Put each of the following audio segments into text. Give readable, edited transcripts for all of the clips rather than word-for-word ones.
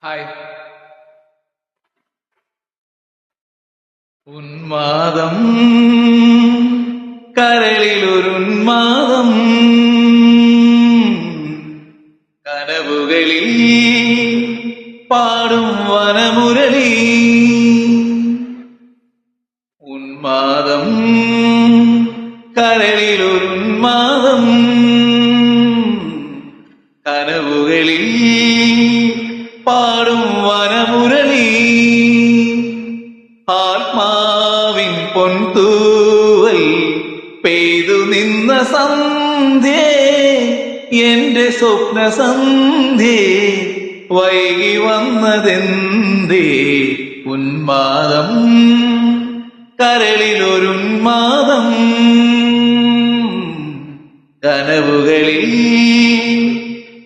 Hi. ഉന്മാദം, കരളിലൊരുന്മാദം, കനവുകളിൽ പാടും വനമുരളി. ഉന്മാദം, കരളിലൊരുന്മാദം, കനവുകളിൽ പാടും വനമുരളി. ആത്മാവിൻ പൊൻതൂവൽ പെയ്തു നിന്ന സന്ധ്യേ, എന്റെ സ്വപ്ന സന്ധ്യേ, വൈകി വന്നതെന്തേ? ഉന്മാദം, കരളിലൊരുന്മാദം, കനവുകളിൽ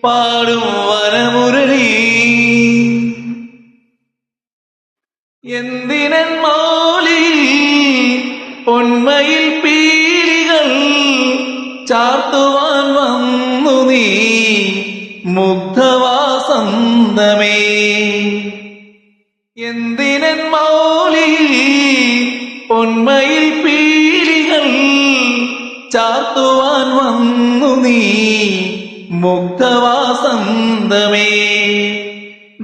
പാടും വനമുരളി. എന്തിനൻ മൗലി പൊന്മയിൽ പീലികൾ ചാർത്തുവാൻ വന്നു നീ മുഗ്ധവാസന്തമേ? എന്തിനൻ മൗലി പൊന്മയിൽ പീലികൾ ചാർത്തുവാൻ വന്നു നീ മുഗ്ധവാസന്തമേ?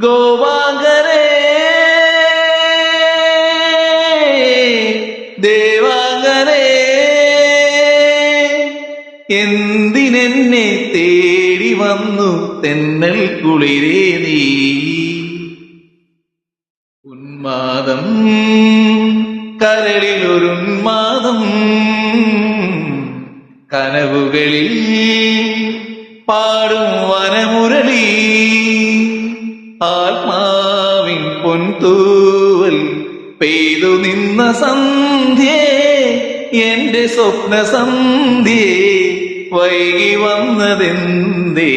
ഗോവാങ്കരേ, ദേവാങ്കരേ, എന്തിനെന്നെ തേടി വന്നു തെന്നൽ കുളിരേ നീ? ഉന്മാദം, കരളിലൊരുന്മാദം, കനവുകളിൽ പാടും വനമുരളി. ആത്മാവിൻ പൊൻതൂവൽ പെയ്തു നിന്ന സന്ധ്യേ, എന്റെ സ്വപ്ന സന്ധ്യേ, വൈകി വന്നതെന്തേ?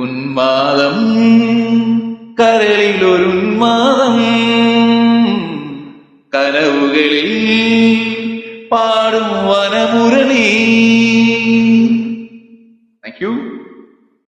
ഉന്മാദം, കരളിലൊരുന്മാദം, കനവുകളിൽ പാടും വനമുരളി.